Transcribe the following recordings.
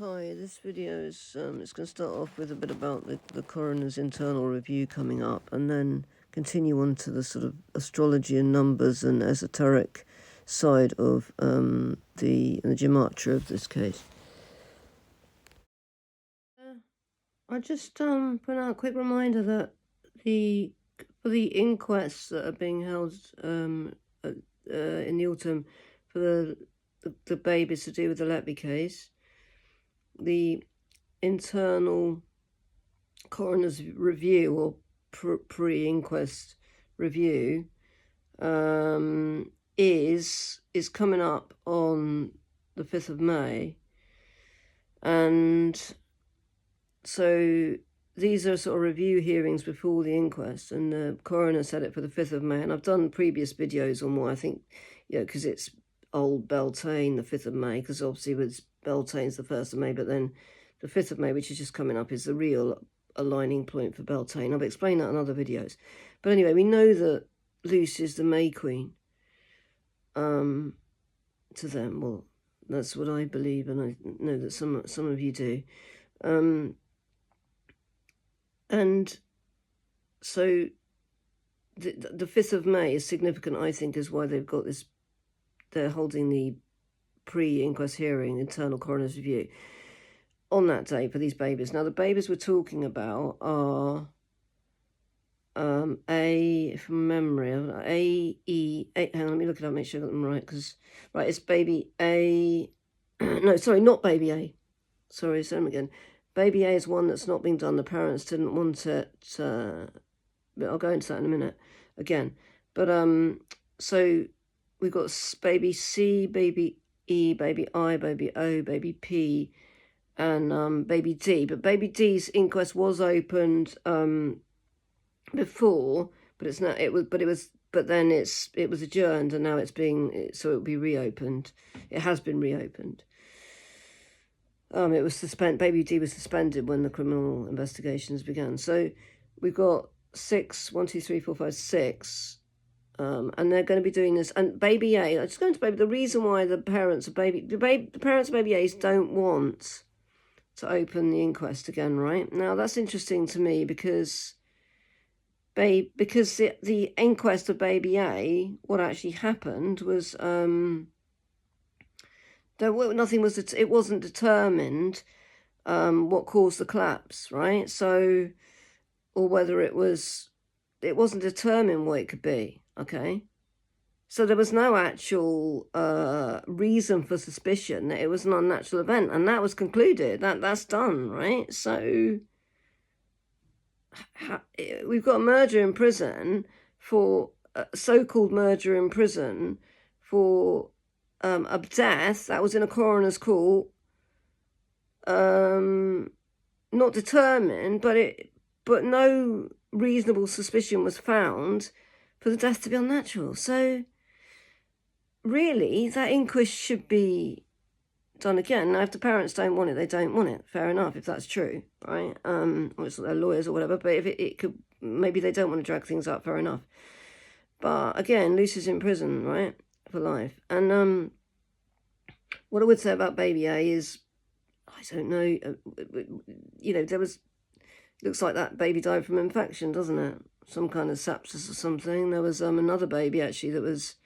Hi, this video is it's going to start off with a bit about the coroner's internal review coming up, and then continue on to the sort of astrology and numbers and esoteric side of the gematria of this case. I just put out a quick reminder that for the inquests that are being held in the autumn for the babies to do with the Letby case, the internal coroner's review or pre-inquest review is coming up on the 5th of May, and so these are sort of review hearings before the inquest, and the coroner set it for the 5th of May, and I've done previous videos on why I think, because it's old Beltane, the 5th of May, because obviously with Beltane's the 1st of May, but then the 5th of May, which is just coming up, is the real aligning point for Beltane. I've explained that in other videos. But anyway, we know that Lucy is the May Queen to them. Well, that's what I believe, and I know that some of you do. And so the 5th of May is significant, I think, is why they've got this, they're holding the pre-inquest hearing, internal coroner's review, on that day for these babies. Now, the babies we're talking about are, from memory, hang on, let me look it up, make sure I got them right, because, right, it's baby A, no, sorry, not baby A, sorry, say them again. Baby A is one that's not been done, the parents didn't want it, but I'll go into that in a minute, again. But, so, we've got baby C, baby E, baby I, baby O, baby P, and baby D. But baby D's inquest was opened before, but it's not. But then it was adjourned, and now it's being, so it will be reopened. It has been reopened. It was suspended. Baby D was suspended when the criminal investigations began. So we've got 6, 1, 2, 3, 4, 5, 6. And they're going to be doing this. And baby A, I'm just going to baby. The reason why the parents of baby A's don't want to open the inquest again, right? Now, that's interesting to me because the inquest of baby A, what actually happened was nothing was, it wasn't determined what caused the collapse, right? So, or whether it wasn't determined what it could be, okay? So there was no actual reason for suspicion that it was an unnatural event, and that was concluded. That's done, right? So we've got a murder in prison for so-called murder in prison for a death that was in a coroner's court, not determined, but no reasonable suspicion was found for the death to be unnatural. So really, that inquest should be done again. Now, if the parents don't want it, they don't want it. Fair enough, if that's true, right? Or it's their lawyers or whatever. But if it could, maybe they don't want to drag things up. Fair enough. But again, Lucy's in prison, right, for life. And what I would say about baby A is, I don't know. There was, looks like that baby died from infection, doesn't it? Some kind of sepsis or something. There was another baby actually that was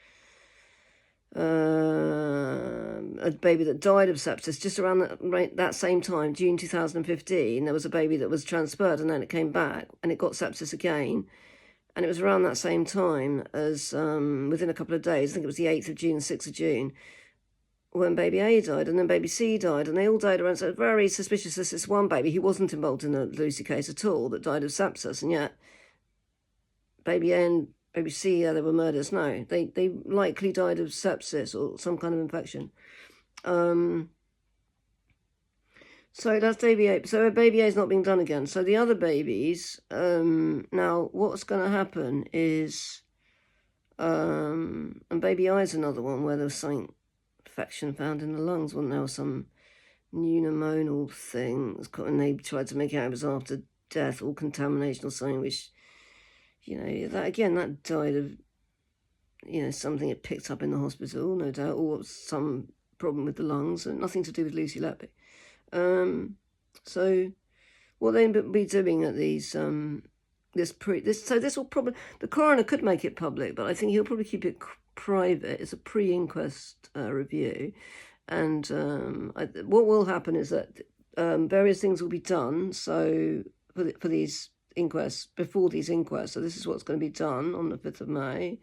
a baby that died of sepsis just around that same time, June 2015. There was a baby that was transferred and then it came back and it got sepsis again. And it was around that same time as, within a couple of days, I think it was the 8th of June, 6th of June, when baby A died, and then baby C died, and they all died around. So very suspicious. This is one baby, he wasn't involved in the Lucy case at all, that died of sepsis, and yet baby A and baby C, they were murders. No, they likely died of sepsis or some kind of infection. So that's baby A. So baby A is not being done again. So the other babies, now what's going to happen is, and baby I is another one where there was something, infection found in the lungs, wasn't there? Some pneumomonal thing, and they tried to make it was after death or contamination or something, which, that died of, something it picked up in the hospital, no doubt, or some problem with the lungs, and nothing to do with Lucy Letby. So what they'll be doing at these so this will probably, the coroner could make it public, but I think he'll probably keep it private. It's a pre-inquest review, and what will happen is that various things will be done. So for these inquests, before these inquests, so this is what's going to be done on the 5th of May,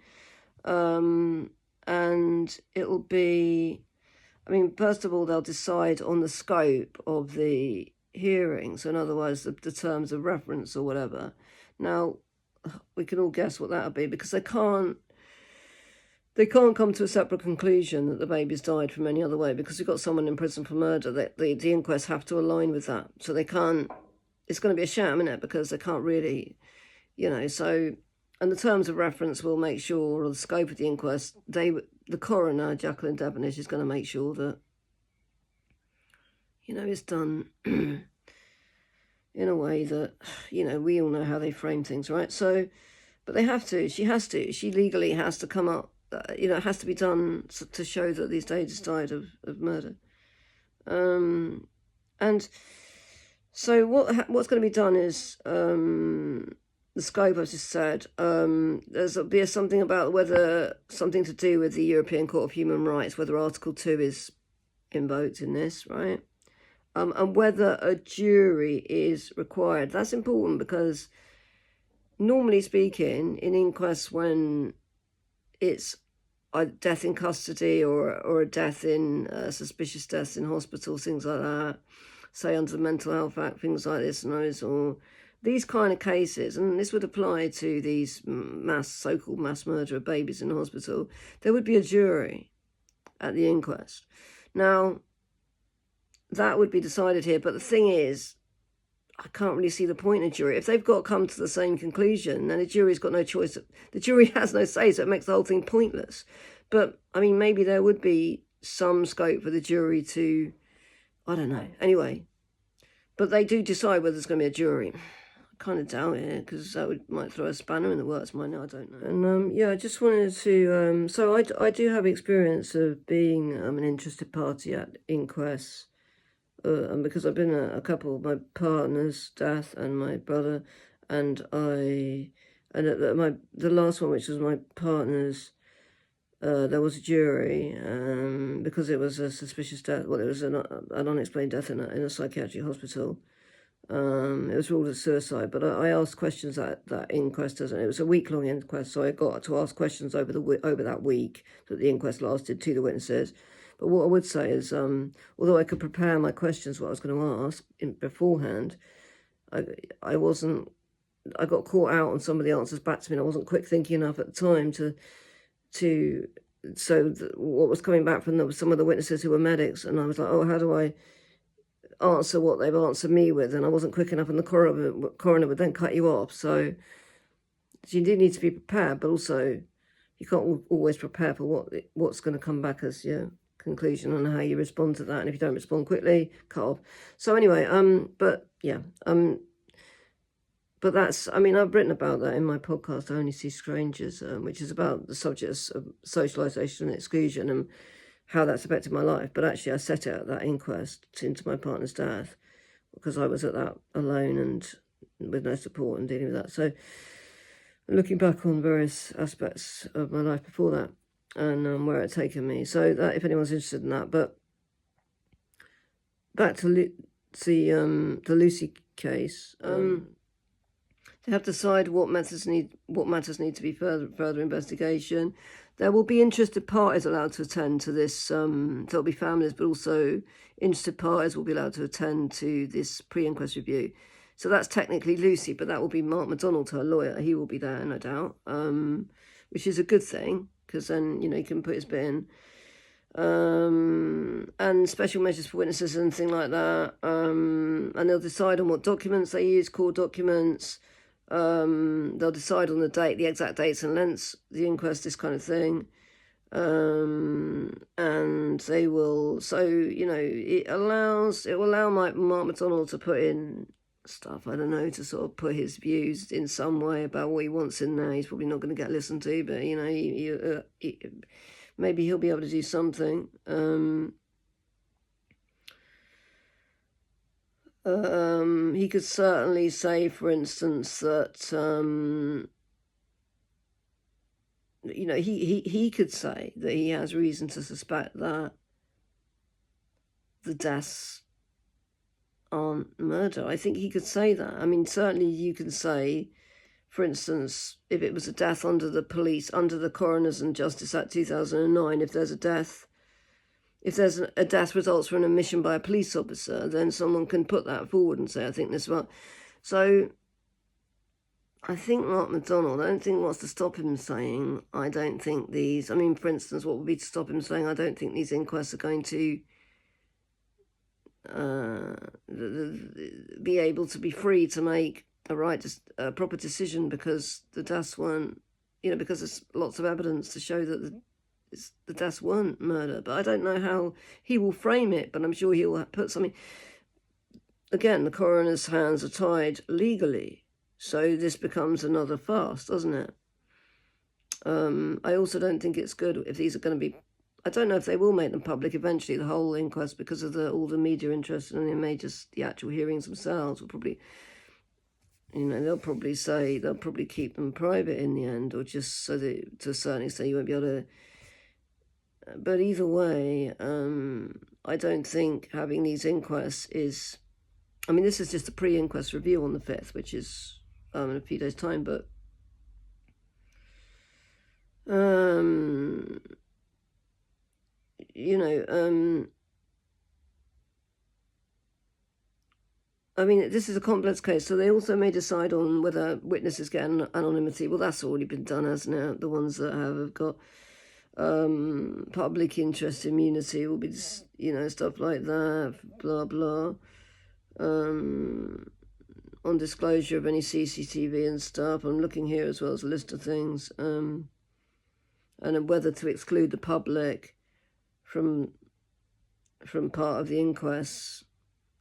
and it will be, I mean, first of all, they'll decide on the scope of the hearing. So in other words, the terms of reference or whatever. Now, we can all guess what that'll be, because they can't come to a separate conclusion that the baby's died from any other way, because you've got someone in prison for murder. That the inquests have to align with that. So they can't, it's going to be a sham, isn't it? Because they can't really, so, and the terms of reference will make sure, or the scope of the inquest, the coroner, Jacqueline Devonish, is going to make sure that, it's done in a way that, we all know how they frame things, right? So, but they have to, she legally has to come up, it has to be done to show that these ladies died of murder. And so what's going to be done is, the scope, I've just said, there'll be something about whether something to do with the European Court of Human Rights, whether Article 2 is invoked in this, right? And whether a jury is required. That's important, because normally speaking, in inquests, when it's a death in custody or a death in suspicious deaths in hospitals, things like that, say under the Mental Health Act, things like this, or these kind of cases, and this would apply to these so-called mass murder of babies in the hospital, there would be a jury at the inquest. Now, that would be decided here, but the thing is, I can't really see the point in a jury. If they've got to come to the same conclusion, then the jury's got no choice. The jury has no say, so it makes the whole thing pointless. But, I mean, maybe there would be some scope for the jury to, I don't know. Anyway, but they do decide whether there's going to be a jury. I kind of doubt it, because that might throw a spanner in the works. I don't know. And, yeah, I just wanted to, so I do have experience of being an interested party at inquests. And because I've been a couple of my partner's death and my brother, and the last one, which was my partner's, there was a jury, because it was a suspicious death. Well, it was an unexplained death in a psychiatric hospital. It was ruled as suicide, but I asked questions at that inquest, and it was a week-long inquest, so I got to ask questions over that week that the inquest lasted to the witnesses. But what I would say is, although I could prepare my questions, what I was going to ask beforehand, I got caught out on some of the answers back to me, and I wasn't quick thinking enough at the time what was coming back from some of the witnesses who were medics, and I was like, oh, how do I answer what they've answered me with? And I wasn't quick enough, and the coroner would then cut you off. So you do need to be prepared, but also you can't always prepare for what's going to come back as your conclusion on how you respond to that. And if you don't respond quickly, cut off. So anyway, but that's, I mean, I've written about that in my podcast, I Only See Strangers, which is about the subjects of socialisation and exclusion and how that's affected my life. But actually, I set it at that inquest into my partner's death, because I was at that alone and with no support and dealing with that. So looking back on various aspects of my life before that, and where it had taken me. So that, if anyone's interested in that. But back to the Lucy case, they have to decide what matters need to be further investigation. There will be interested parties allowed to attend to this. There'll be families, but also interested parties will be allowed to attend to this pre-inquest review. So that's technically Lucy, but that will be Mark MacDonald, her lawyer. He will be there, no doubt, which is a good thing, because then, he can put his bit in. And special measures for witnesses and things like that. And they'll decide on what documents they use, court documents. They'll decide on the exact dates and lengths, the inquest, this kind of thing. And they will, so, it will allow Mark MacDonald to put in stuff, I don't know, to sort of put his views in some way about what he wants in there. He's probably not going to get listened to, but, maybe he'll be able to do something. He could certainly say, for instance, that you know, he could say that he has reason to suspect that the deaths aren't murder. I think he could say that. I mean, certainly you can say, for instance, if it was a death under the police, under the Coroners and Justice Act 2009, if there's a death results from an omission by a police officer, then someone can put that forward and say, I think this one. So I think Mark MacDonald, I don't think what's to stop him saying, I don't think these, I mean, for instance, what would be to stop him saying, I don't think these inquests are going to be able to be free to make a proper decision because the deaths weren't, you know, because there's lots of evidence to show that the deaths weren't murder. But I don't know how he will frame it, but I'm sure he'll put something. Again, the coroner's hands are tied legally, so this becomes another farce, doesn't it? I also don't think it's good if these are going to be, I don't know if they will make them public eventually, the whole inquest, because of all the media interest, and it may just, the actual hearings themselves will probably, you know, they'll probably keep them private in the end, or just so that to a certain extent you won't be able to. But either way, I don't think having these inquests is, I mean, this is just a pre-inquest review on the 5th, which is in a few days' time, but you know, I mean, this is a complex case, so they also may decide on whether witnesses get anonymity. Well, that's already been done, hasn't it? The ones that have got public interest immunity will be, you know, stuff like that, blah, blah. On disclosure of any CCTV and stuff. I'm looking here as well as a list of things. And whether to exclude the public from part of the inquests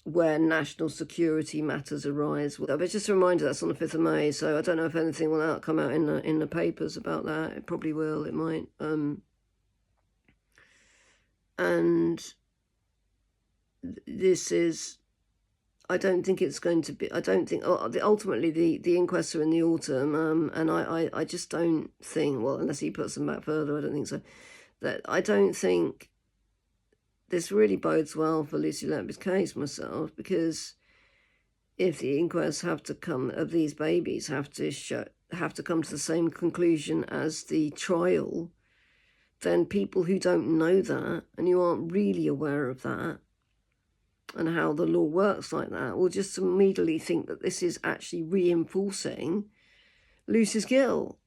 where national security matters arise. But just a reminder, that's on the 5th of May, so I don't know if anything will come out in the papers about that. It probably will, it might. And this is, I don't think it's going to be, I don't think, ultimately the inquests are in the autumn, and I just don't think, well, unless he puts them back further, I don't think so, that I don't think this really bodes well for Lucy Letby's case myself, because if the inquests have to come, of these babies, have to come to the same conclusion as the trial, then people who don't know that, and who aren't really aware of that, and how the law works like that, will just immediately think that this is actually reinforcing Lucy's guilt.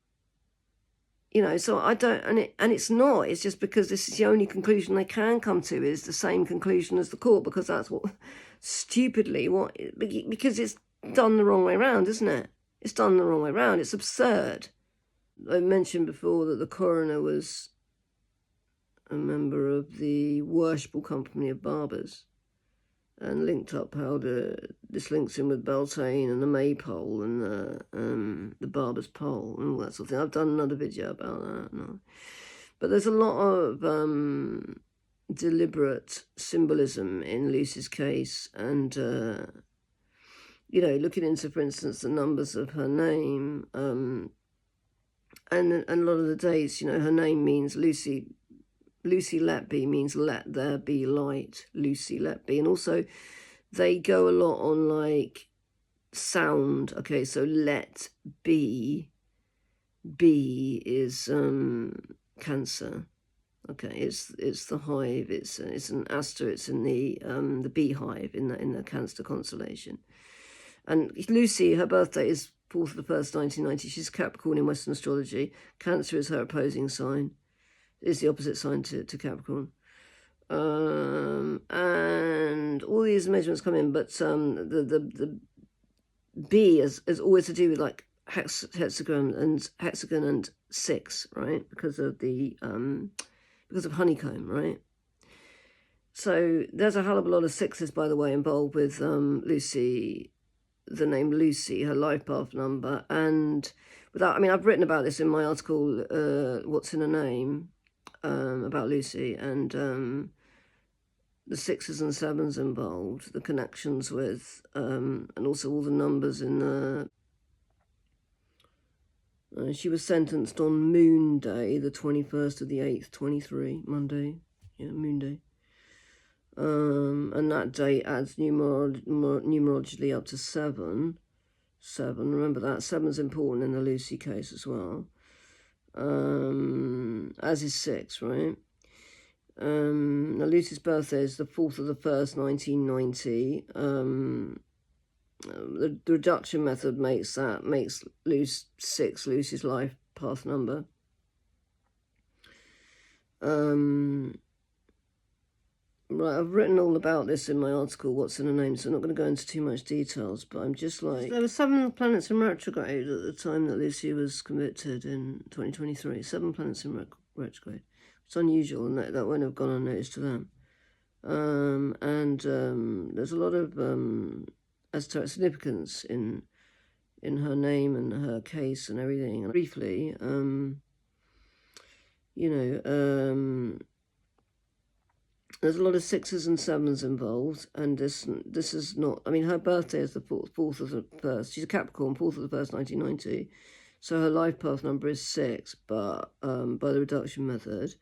You know, so I don't, and it's not, it's just because this is the only conclusion they can come to, is the same conclusion as the court, because that's what, stupidly, because it's done the wrong way around, isn't it? It's done the wrong way around. It's absurd. I mentioned before that the coroner was a member of the Worshipful Company of Barbers, and linked up how this links in with Beltane and the Maypole and the Barber's Pole and all that sort of thing. I've done another video about that. No. But there's a lot of deliberate symbolism in Lucy's case, and you know, looking into, for instance, the numbers of her name, and a lot of the dates, you know, her name means Lucy Letby means let there be light, Lucy Letby. And also they go a lot on like sound. Okay, so let be is Cancer. Okay, it's the hive, it's an aster, it's in the beehive in the Cancer constellation. And Lucy, her birthday is 4th of the 1st, 1990. She's Capricorn in Western astrology. Cancer is her opposing sign. Is the opposite sign to Capricorn. And all these measurements come in, but the B is always to do with like hexagon and 6, right? Because of honeycomb, right? So there's a hell of a lot of 6s, by the way, involved with Lucy, the name Lucy, her life path number, and without, I mean, I've written about this in my article, What's in a Name, about Lucy, and the sixes and sevens involved, the connections with, and also all the numbers in the... she was sentenced on Moon Day, the 21st of the 8th, 23, Monday. Yeah, Moon Day. And that date adds numerologically up to 7. 7, remember that. 7's important in the Lucy case as well. As is 6, right? Now Lucy's birthday is the 4th of the 1st, 1990. The reduction method makes 6 Lucy's life path number. Right, I've written all about this in my article, What's in a Name, so I'm not going to go into too much details, but I'm just like... There were 7 planets in retrograde at the time that Lucy was convicted in 2023. 7 planets in retrograde. It's unusual, and that won't have gone unnoticed to them. There's a lot of esoteric significance in her name and her case and everything. And briefly, there's a lot of 6s and 7s involved, and this is not... I mean, her birthday is the 4th of the 1st. She's a Capricorn, 4th of the 1st, 1990. So her life path number is 6, but by the reduction method.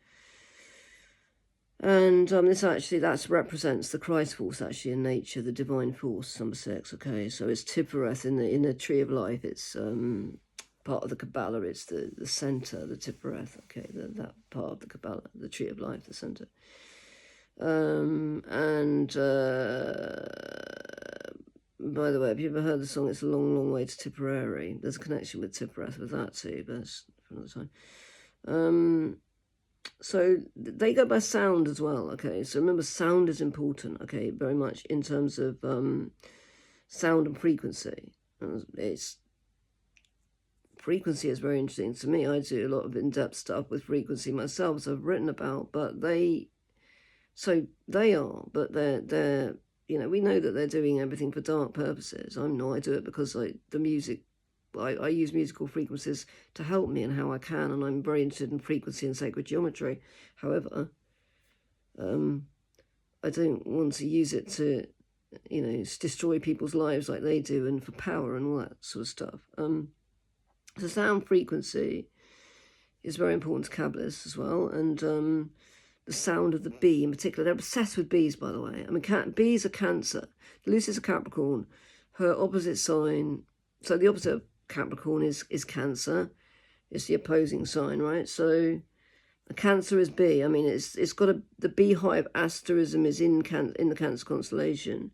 And that represents the Christ force, actually, in nature, the divine force, number 6, okay? So it's Tiphareth in the tree of life. It's part of the Kabbalah. It's the center, the Tiphareth, okay? That part of the Kabbalah, the tree of life, the center. By the way, have you ever heard the song It's a Long, Long Way to Tipperary? There's a connection with Tiphareth with that too, but it's for another time. So they go by sound as well, okay? So remember, sound is important, okay? Very much in terms of sound and frequency. Frequency is very interesting to me. I do a lot of in-depth stuff with frequency myself, so I've written about, but they're, we know that they're doing everything for dark purposes. I'm not. I do it because I use musical frequencies to help me in how I can, and I'm very interested in frequency and sacred geometry. However, I don't want to use it to, destroy people's lives like they do, and for power and all that sort of stuff. The sound frequency is very important to Kabbalists as well, and the sound of the bee in particular. They're obsessed with bees, by the way. I mean, bees are Cancer. Lucy's a Capricorn. Her opposite sign, so the opposite of Capricorn is Cancer. It's the opposing sign, right? So a Cancer is bee. I mean, it's got the beehive asterism is in the Cancer constellation.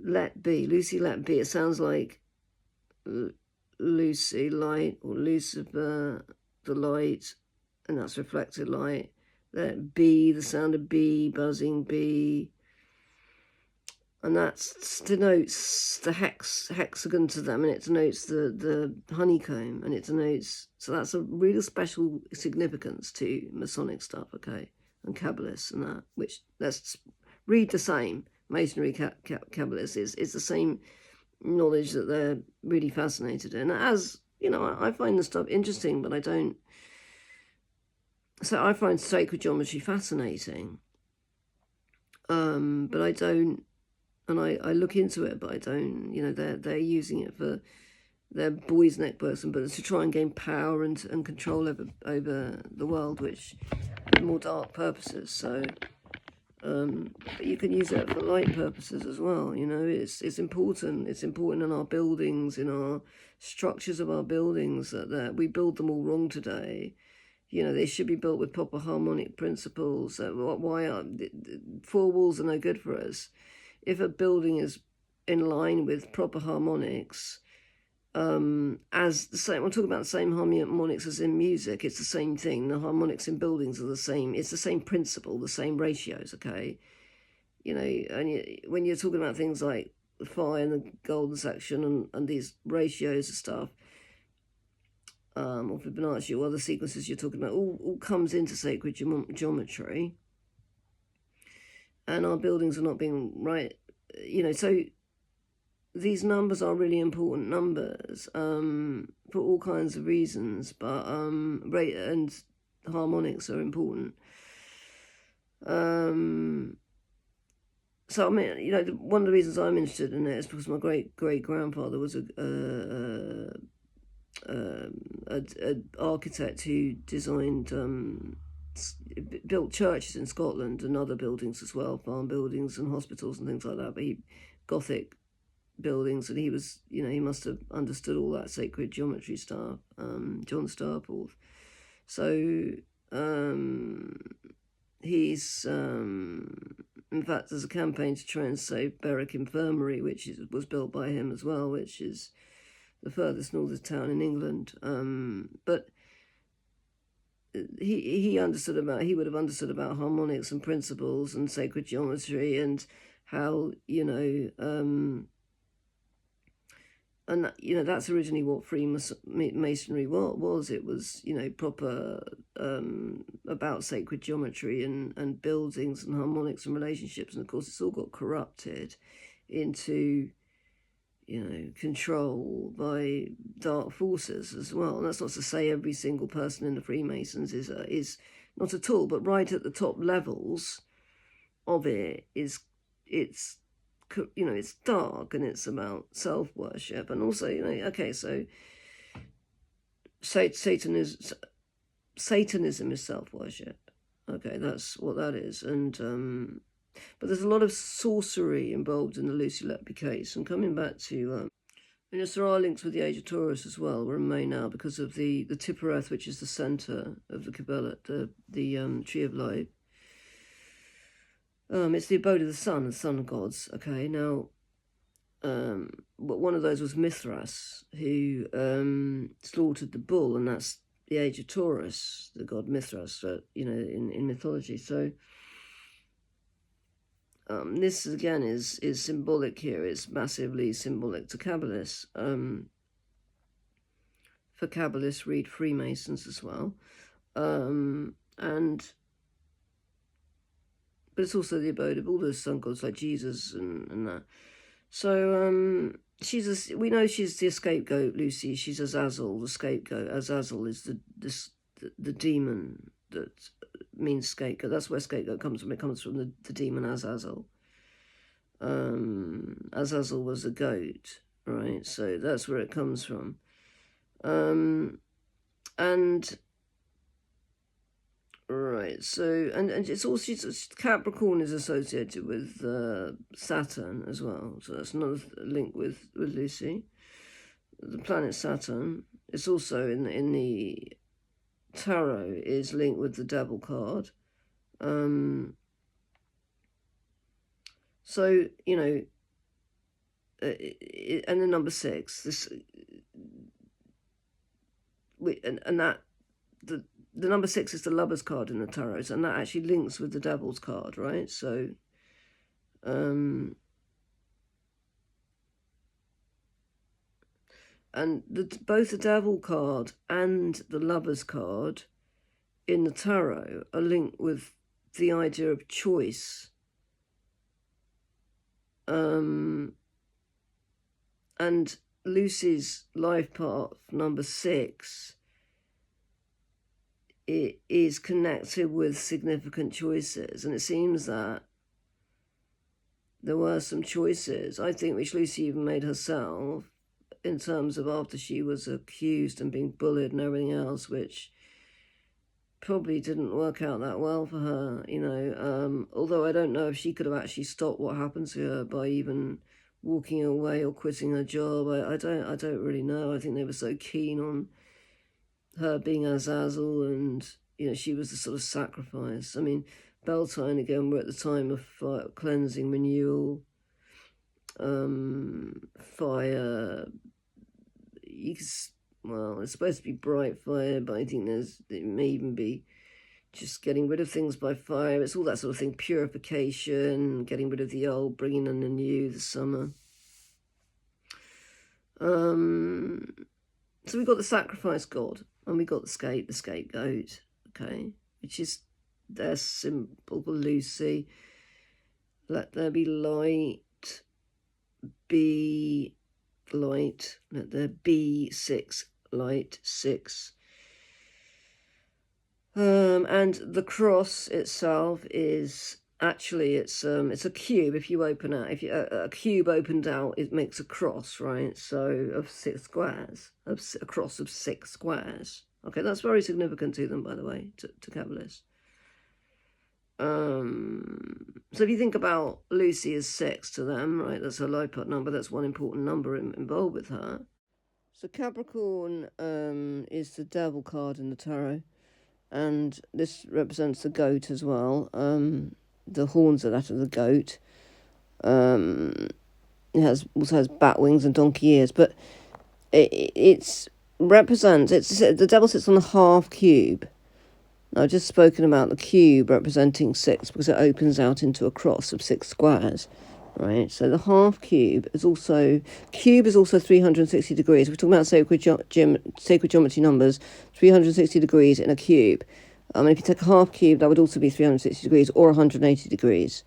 Letby, Lucy Letby. It sounds like Lucy light, or Lucifer, the light, and that's reflected light. That bee, the sound of bee, buzzing bee, and that denotes the hexagon to them, and it denotes the honeycomb, and it denotes, so that's a really special significance to Masonic stuff, okay, and Kabbalists and that, which, let's read the same, Masonry Kabbalists, is the same knowledge that they're really fascinated in. As, I find this stuff interesting, but I don't. So I find sacred geometry fascinating, but I don't, and I look into it, but I don't, they're using it for their boys' neck person, but it's to try and gain power and control over the world, which are more dark purposes. So, but you can use it for light purposes as well. It's important. It's important in our buildings, in our structures of our buildings, that we build them all wrong today. They should be built with proper harmonic principles. Why are 4 walls are no good for us? If a building is in line with proper harmonics, as the same, I'm talking about the same harmonics as in music. It's the same thing. The harmonics in buildings are the same. It's the same principle, the same ratios. Okay, and when you're talking about things like the phi and the golden section and these ratios and stuff. Or Fibonacci, or other sequences you're talking about, all comes into sacred geometry, and our buildings are not being right, so these numbers are really important numbers for all kinds of reasons, but rate and harmonics are important. So I mean, you know, one of the reasons I'm interested in it is because my great grandfather was a architect who designed built churches in Scotland and other buildings as well, farm buildings and hospitals and things like that. But Gothic buildings, and he was, you know, he must have understood all that sacred geometry stuff. John Starporth. So he's in fact, there's a campaign to try and save Berwick Infirmary, which was built by him as well, which is the furthest northern town in England. But he would have understood about harmonics and principles and sacred geometry and how, you know, and you know, that's originally what Freemasonry was. It was, you know, proper about sacred geometry and buildings and harmonics and relationships, and of course it's all got corrupted into, you know, control by dark forces as well. And that's not to say every single person in the Freemasons is not at all, but right at the top levels of it's, you know, it's dark and it's about self-worship. And also, you know, okay, so Satanism is self-worship. Okay, that's what that is. And but there's a lot of sorcery involved in the Lucy Letby case. And coming back to and yes, there are links with the Age of Taurus as well. We're in May now because of the Tippereth, which is the centre of the Kabbalah, the Tree of Life. It's the abode of the sun gods. Okay, now, but one of those was Mithras, who slaughtered the bull, and that's the Age of Taurus, the god Mithras, you know, in mythology. So this again is symbolic here. It's massively symbolic to Kabbalists. For Kabbalists, read Freemasons as well, but it's also the abode of all those sun gods like Jesus and that. So we know she's the scapegoat, Lucy. She's Azazel, the scapegoat. Azazel is the demon that means scapegoat. That's where scapegoat comes from. It comes from the demon Azazel. Azazel was a goat, right? So that's where it comes from. And right, so and it's also Capricorn is associated with Saturn as well, so that's another link with Lucy. The planet Saturn is also in the tarot is linked with the Devil card. So you know, and the number 6, this, and that the number 6 is the Lover's card in the tarot, and that actually links with the Devil's card, right? So, and both the Devil card and the Lover's card in the tarot are linked with the idea of choice. And Lucy's life path, number 6, it is connected with significant choices, and it seems that there were some choices, I think, which Lucy even made herself, in terms of after she was accused and being bullied and everything else, which probably didn't work out that well for her, you know, although I don't know if she could have actually stopped what happened to her by even walking away or quitting her job. I don't really know. I think they were so keen on her being Azazel, and you know, she was the sort of sacrifice. I mean, Beltane again, we're at the time of fire, cleansing, renewal, fire. Well, it's supposed to be bright fire, but I think it may even be just getting rid of things by fire. It's all that sort of thing, purification, getting rid of the old, bringing in the new, the summer. So we've got the sacrifice god, and we've got the scapegoat, okay, which is their symbol for Lucy. Let there be light, be light, let there be 6, light, 6. And the cross itself is actually it's a cube. If you open out, if you, a cube opened out, it makes a cross, right? So of 6 squares, a cross of 6 squares. Okay, that's very significant to them, by the way, to Kabbalists. So if you think about Lucy as 6 to them, right, that's her life part number, that's one important number involved with her. So Capricorn is the devil card in the tarot, and this represents the goat as well. The horns are that of the goat. It also has bat wings and donkey ears, but it's the devil sits on a half cube. Now, I've just spoken about the cube representing 6 because it opens out into a cross of 6 squares, right? So the half cube is also 360 degrees. We're talking about sacred geometry numbers, 360 degrees in a cube. And if you take a half cube, that would also be 360 degrees or 180 degrees.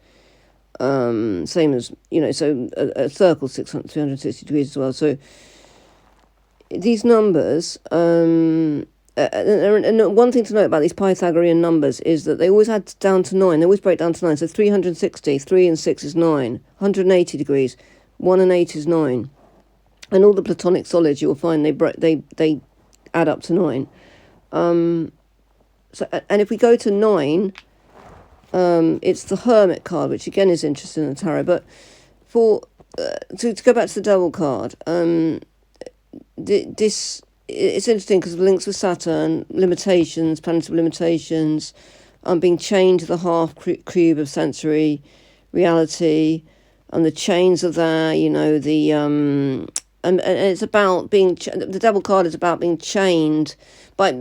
Same as, so a circle 360 degrees as well. So these numbers, and one thing to note about these Pythagorean numbers is that they always add down to 9. They always break down to 9. So 360, 3 and 6 is 9. 180 degrees, 1 and 8 is 9. And all the Platonic solids, you'll find they add up to 9. So, and if we go to 9, it's the Hermit card, which again is interesting in the tarot. But to go back to the Devil card, this it's interesting because of links with Saturn, limitations, planets of limitations, being chained to the half cube of sensory reality, and the chains are there. And it's about being the Devil card is about being chained by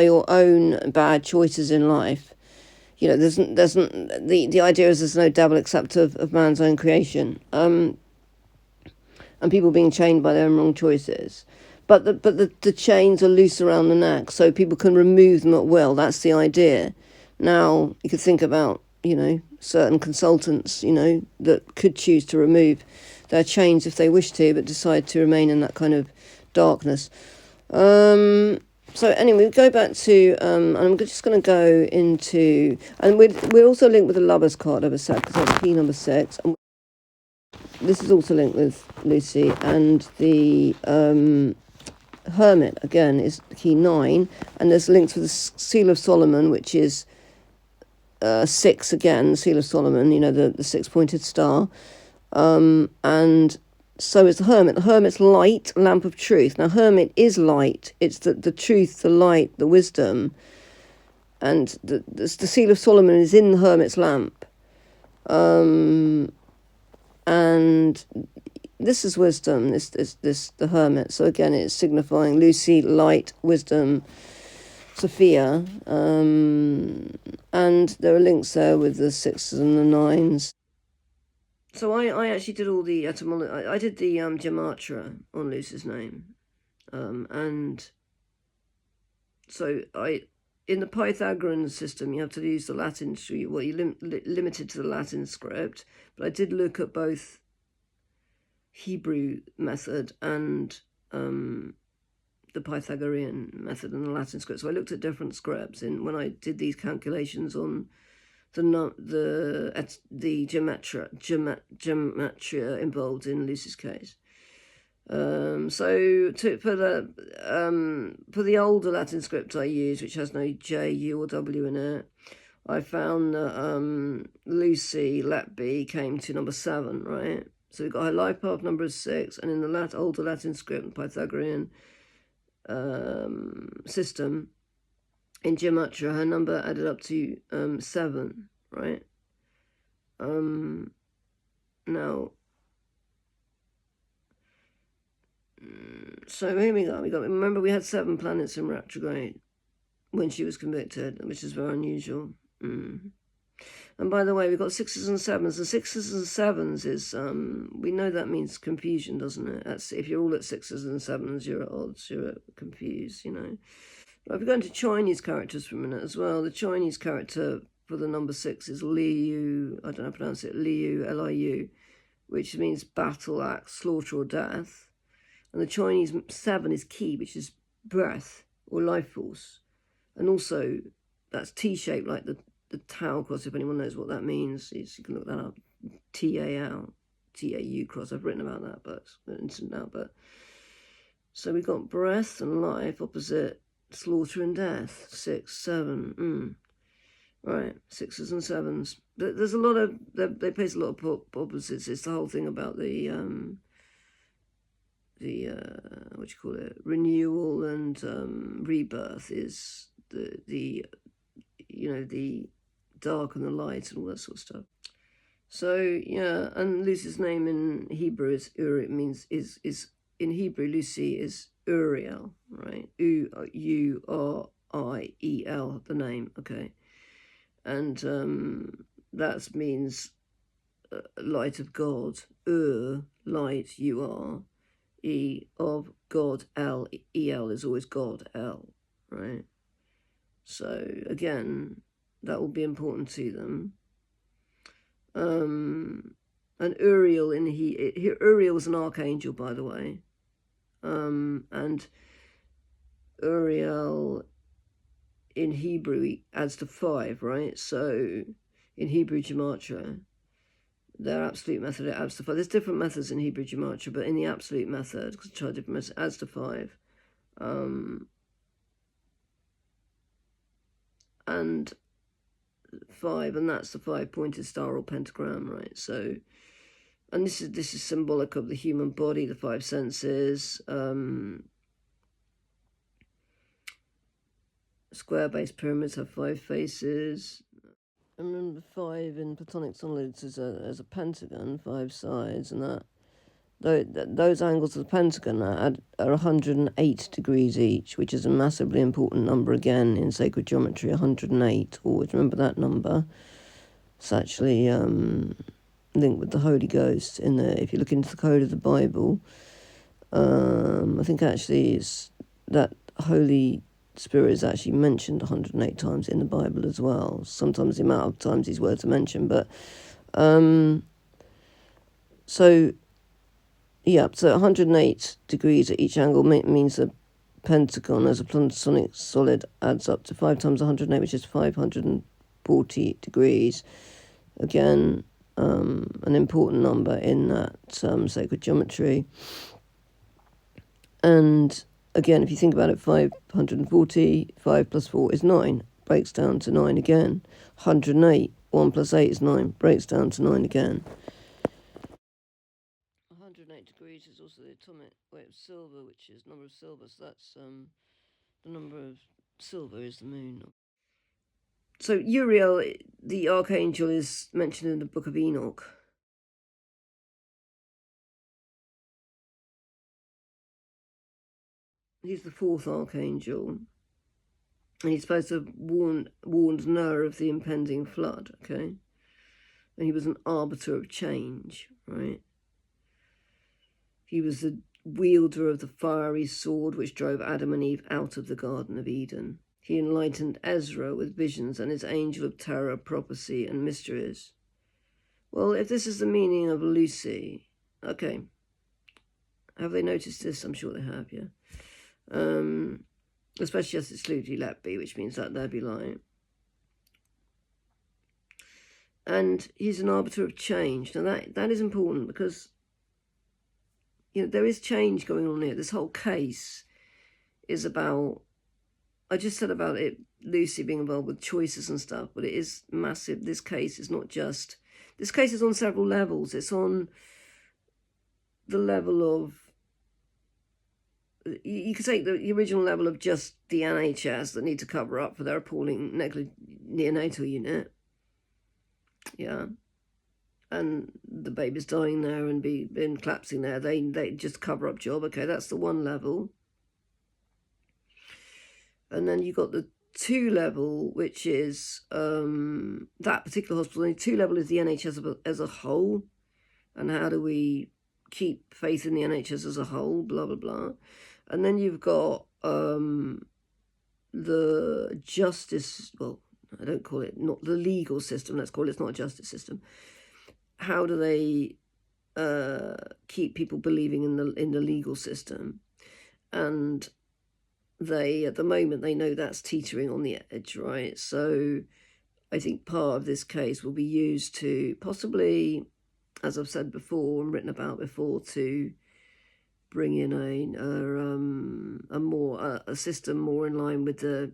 your own bad choices in life. The idea is there's no devil except of man's own creation, and people being chained by their own wrong choices. But the chains are loose around the neck, so people can remove them at will. That's the idea. Now you could think about certain consultants that could choose to remove their chains if they wish to, but decide to remain in that kind of darkness. So anyway, we go back to, and I'm just going to go into, and we're also linked with the Lovers card, as I said, because that's key number 6. And this is also linked with Lucy, and the Hermit, again, is key 9, and there's links with the Seal of Solomon, which is 6 again, the Seal of Solomon, the 6-pointed star, and so is the Hermit. The Hermit's light, lamp of truth. Now, Hermit is light. It's the truth, the light, the wisdom. And the Seal of Solomon is in the Hermit's lamp. And this is wisdom, this the Hermit. So again, it's signifying Lucy, light, wisdom, Sophia. And there are links there with the 6s and the 9s. So I actually did all the etymology. I did the gematria on Lucy's name, and so in the Pythagorean system you have to use the Latin. Well, you limited to the Latin script, but I did look at both Hebrew method and the Pythagorean method and the Latin script. So I looked at different scripts when I did these calculations on the gematria involved in Lucy's case. So for the older Latin script I used, which has no J, U, or W in it, I found that Lucy Letby came to number 7, right? So we've got her life path number is 6, and in the older Latin script, the Pythagorean system, in gematria, her number added up to 7, right? Now, so here we go. Remember, we had 7 planets in retrograde when she was convicted, which is very unusual. And by the way, we've got 6s and 7s. And 6s and 7s is, we know that means confusion, doesn't it? If you're all at 6s and 7s, you're at odds, you're confused, But if we go into Chinese characters for a minute as well, the Chinese character for the number 6 is Liu, I don't know how to pronounce it, Liu, Liu, which means battle, axe, slaughter, or death. And the Chinese 7 is Qi, which is breath or life force. And also, that's T-shaped like the the Tau cross, if anyone knows what that means. You can look that up. T-A-L, T-A-U cross. I've written about that, but instant now. But so we've got breath and life opposite slaughter and death. 6, 7. Right, 6s and 7s. There's a lot of they place a lot of opposites. It's the whole thing about the what you call it, renewal and rebirth is the the dark and the light and all that sort of stuff. So yeah, and Lucy's name in Hebrew is Uri. It means is in Hebrew Lucy is Uriel, right? U-R-I-E-L, the name. Okay, and that means light of God. Light, U-R. E of God, L, E-L is always God, L, right? So again, that will be important to them. And Uriel Uriel was an archangel, by the way. And Uriel in Hebrew adds to 5, right? So in Hebrew gematria, their absolute method, it adds to 5. There's different methods in Hebrew gematria, but in the absolute method, because I tried different methods, it adds to 5. And 5, and that's the 5-pointed star or pentagram, right? So, and this is symbolic of the human body, the 5 senses. Square-based pyramids have 5 faces. I remember 5 in Platonic solids as a pentagon, 5 sides, and those angles of the pentagon are 108 degrees each, which is a massively important number again in sacred geometry. 108. Always remember that number. It's actually linked with the Holy Ghost in there. If you look into the code of the Bible, I think actually it's that Holy Spirit is actually mentioned 108 times in the Bible as well. Sometimes the amount of times these words are mentioned, but so 108 degrees at each angle means a pentagon as a Platonic solid adds up to 5 times 108, which is 540 degrees. Again, an important number in that sacred geometry. And again, if you think about it, 540, 5 plus 4 is 9, breaks down to 9 again. 108, 1 plus 8 is 9, breaks down to 9 again. 108 degrees is also the atomic weight of silver, which is number of silver. So that's the number of silver is the moon. So Uriel, the archangel, is mentioned in the book of Enoch. He's the 4th archangel. And he's supposed to have warned Noah of the impending flood, okay? And he was an arbiter of change, right? He was the wielder of the fiery sword which drove Adam and Eve out of the Garden of Eden. He enlightened Ezra with visions and his angel of terror, prophecy, and mysteries. Well, if this is the meaning of Lucy, okay. Have they noticed this? I'm sure they have, yeah. Especially as it's Lucy Letby, which means that there be light. And he's an arbiter of change. Now that is important because there is change going on here. This whole case is about, I just said about it, Lucy being involved with choices and stuff, but it is massive. This case is not just, this case is on several levels. It's on the level of, you could take the original level of just the NHS that need to cover up for their appalling neonatal unit. Yeah. And the baby's dying there and been collapsing there. They just cover up job. Okay, that's the one level. And then you got the 2 level, which is that particular hospital. The 2 level is the NHS as a whole. And how do we keep faith in the NHS as a whole, blah, blah, blah. And then you've got the justice, well, I don't call it, not the legal system, let's call it, it's not a justice system. How do they keep people believing in the legal system? And they, at the moment, they know that's teetering on the edge, right? So I think part of this case will be used to possibly, as I've said before and written about before, to bring in a system more in line with the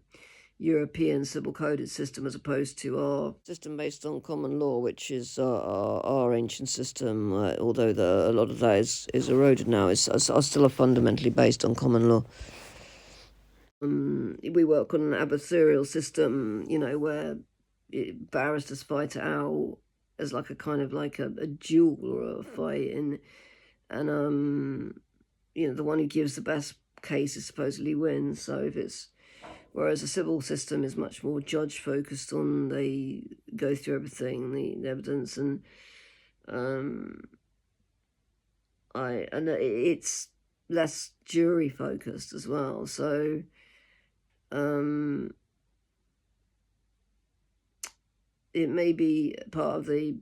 European civil coded system, as opposed to our system based on common law, which is our ancient system, although a lot of that is eroded now, are still fundamentally based on common law. We work on an adversarial system, where barristers fight it out as like a kind of like a duel or a fight, and the one who gives the best case supposedly wins. So whereas a civil system is much more judge focused on, they go through everything, the evidence, and it's less jury focused as well. So it may be part of they're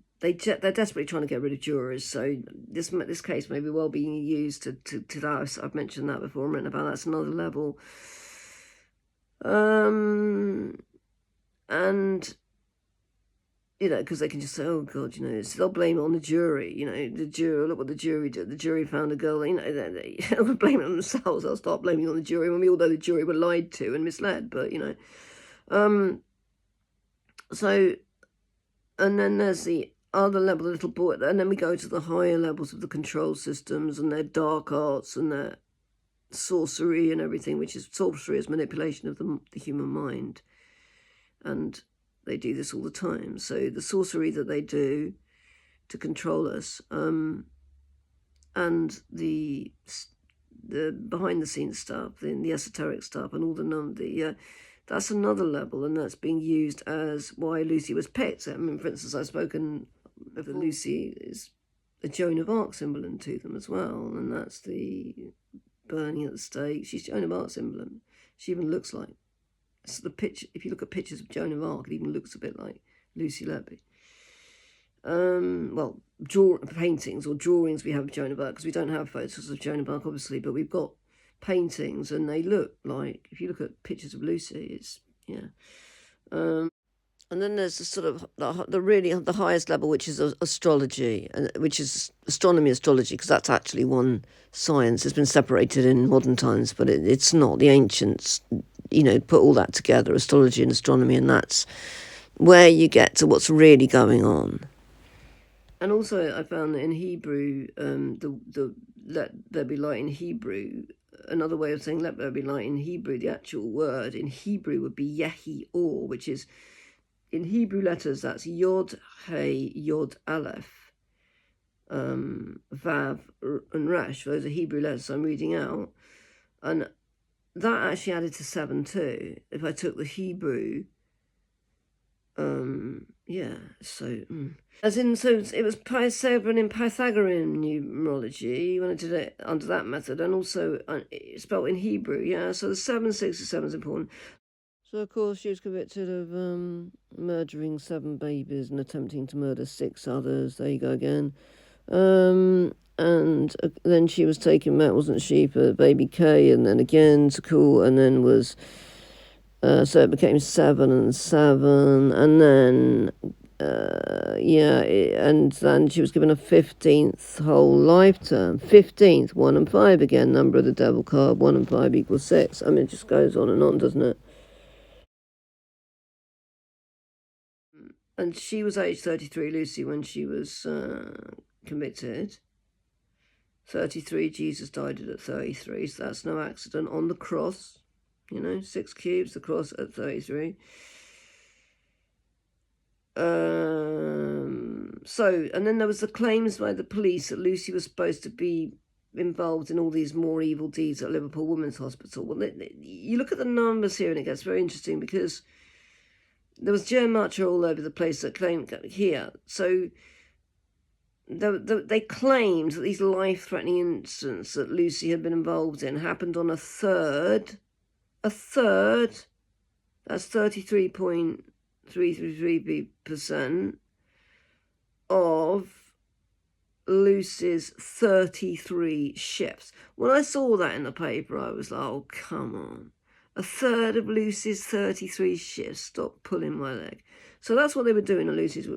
desperately trying to get rid of jurors. So this case may be well being used to that. I've mentioned that before and written about. That's another level. And because they can just say, oh God, they'll blame it on the jury. The jury, look what the jury did. The jury found a girl. They don't blame it on themselves. They'll start blaming it on the jury when we all know the jury were lied to and misled. But so, and then there's the other level, the little boy, and then we go to the higher levels of the control systems and their dark arts and their sorcery and everything, which is sorcery is manipulation of the human mind, and they do this all the time. So the sorcery that they do to control us, and the behind the scenes stuff, the esoteric stuff, and all that's another level, and that's being used as why Lucy was picked. I mean, for instance, I've spoken of Lucy is a Joan of Arc symbol to them as well, and that's the burning at the stake. She's Joan of Arc symbol. She even looks like the picture. If you look at pictures of Joan of Arc, it even looks a bit like Lucy Letby. Well, paintings or drawings we have of Joan of Arc, because we don't have photos of Joan of Arc, obviously, but we've got paintings, and they look like, if you look at pictures of Lucy, it's and then there's the sort of the highest level, which is astrology, which is astrology, because that's actually one science. It's been separated in modern times, but it's not. The ancients, put all that together, astrology and astronomy, and that's where you get to what's really going on. And also, I found that in Hebrew, the let there be light in Hebrew, another way of saying let there be light in Hebrew, the actual word in Hebrew would be Yehi Or, which is, in Hebrew letters, that's Yod, Hey, Yod, Aleph, Vav, and Resh. Those are Hebrew letters I'm reading out. And that actually added to 7 too. If I took the Hebrew, As in, so it was Pythagorean in Pythagorean numerology when I did it under that method, and also it's spelled in Hebrew, so the 767 is important. So, of course, she was convicted of murdering 7 babies and attempting to murder 6 others. There you go again. And then she was taken back, wasn't she, for baby K, and then again to court, and then was... so it became 7 and 7, and then... and then she was given a 15th whole life term. 15th, 1 and 5 again, number of the devil card, 1 and 5 equals 6. I mean, it just goes on and on, doesn't it? And she was age 33, Lucy, when she was convicted. 33, Jesus died at 33, so that's no accident. On the cross, 6 cubes, the cross at 33. And then there was the claims by the police that Lucy was supposed to be involved in all these more evil deeds at Liverpool Women's Hospital. Well, you look at the numbers here and it gets very interesting, because there was Joe Marcher all over the place that claimed here. So they claimed that these life-threatening incidents that Lucy had been involved in happened on a third, that's 33.333% of Lucy's 33 shifts. When I saw that in the paper, I was like, oh, come on. A third of Lucy's 33 shifts. Stop pulling my leg. So that's what they were doing at Lucy's.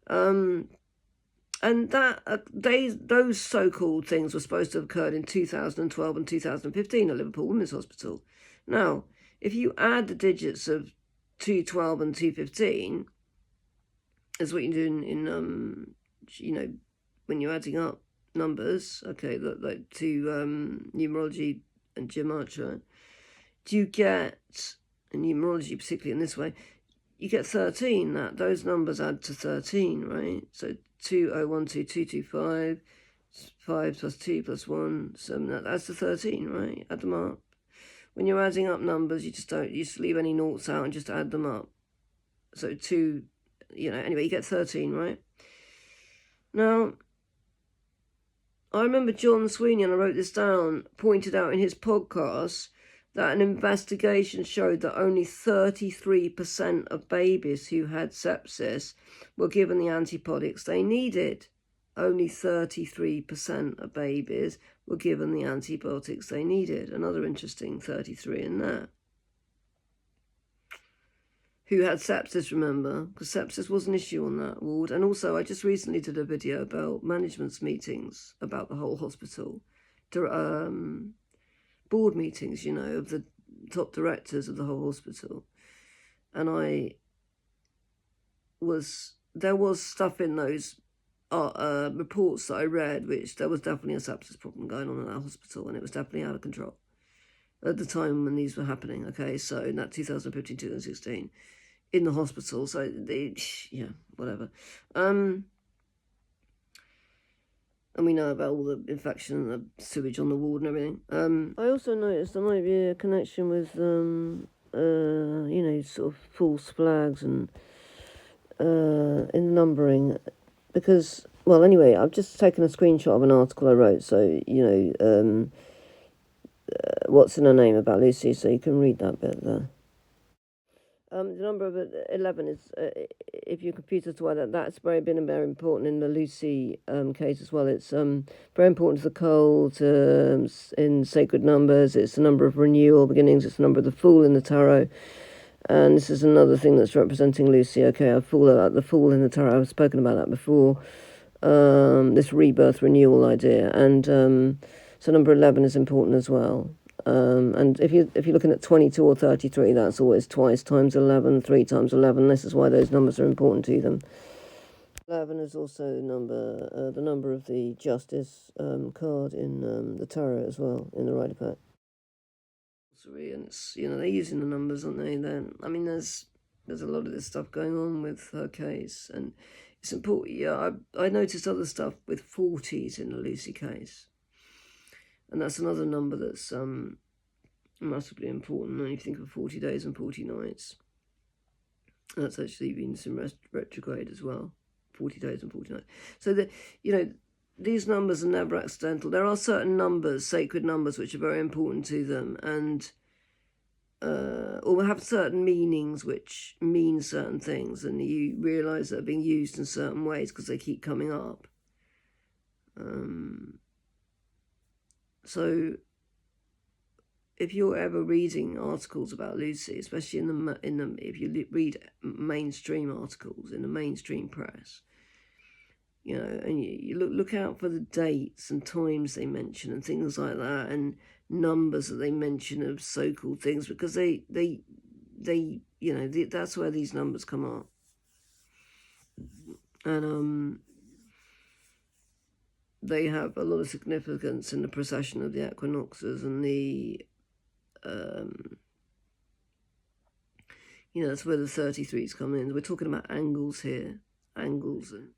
And that those so-called things were supposed to have occurred in 2012 and 2015 at Liverpool Women's Hospital. Now, if you add the digits of 212 and 215, is what you do in when you're adding up numbers, okay, like to numerology and gematria, do you get, in numerology particularly in this way, you get 13. That those numbers add to 13, right? So 20122225, 5 plus 2 plus 1, 7, that's the 13, right? Add them up. When you're adding up numbers, you just leave any noughts out and just add them up. So 2, anyway, you get 13, right? Now, I remember John Sweeney, and I wrote this down, pointed out in his podcast that an investigation showed that only 33% of babies who had sepsis were given the antibiotics they needed. Only 33% of babies were given the antibiotics they needed. Another interesting 33 in there. Who had sepsis, remember, because sepsis was an issue on that ward. And also, I just recently did a video about management's meetings about the whole hospital, board meetings, of the top directors of the whole hospital. And there was stuff in those reports that I read, which there was definitely a sepsis problem going on in that hospital, and it was definitely out of control at the time when these were happening. Okay, so in that 2015, 2016, in the hospital. So whatever. And we know about all the infection and the sewage on the ward and everything. I also noticed there might be a connection with sort of false flags and in numbering, because, well, anyway, I've just taken a screenshot of an article I wrote, so what's in her name about Lucy, so you can read that bit there. The number of 11 is, if you're confused as to why that's very important in the Lucy case as well. It's very important to the cult in sacred numbers. It's the number of renewal beginnings. It's the number of the Fool in the tarot. And this is another thing that's representing Lucy. Okay, the Fool in the tarot. I've spoken about that before. This rebirth renewal idea. And so number 11 is important as well. And if you're looking at 22 or 33, that's always twice times 11, 3 times 11. This is why those numbers are important to them. 11 is also the number of the Justice card in the tarot as well, in the Rider pack. And it's, they're using the numbers, aren't they? Then there's a lot of this stuff going on with her case, and it's important. Yeah, I noticed other stuff with 40s in the Lucy case. And that's another number that's massively important. And you think of 40 days and 40 nights. That's actually Venus in retrograde as well. 40 days and 40 nights. So these numbers are never accidental. There are certain numbers, sacred numbers, which are very important to them, and or have certain meanings which mean certain things, and you realise that they're being used in certain ways because they keep coming up. So if you're ever reading articles about Lucy, especially if you read mainstream articles in the mainstream press, and you look out for the dates and times they mention and things like that, and numbers that they mention of so-called things, because they that's where these numbers come up. And they have a lot of significance in the precession of the equinoxes and the that's where the 33s come in. We're talking about angles here, angles, and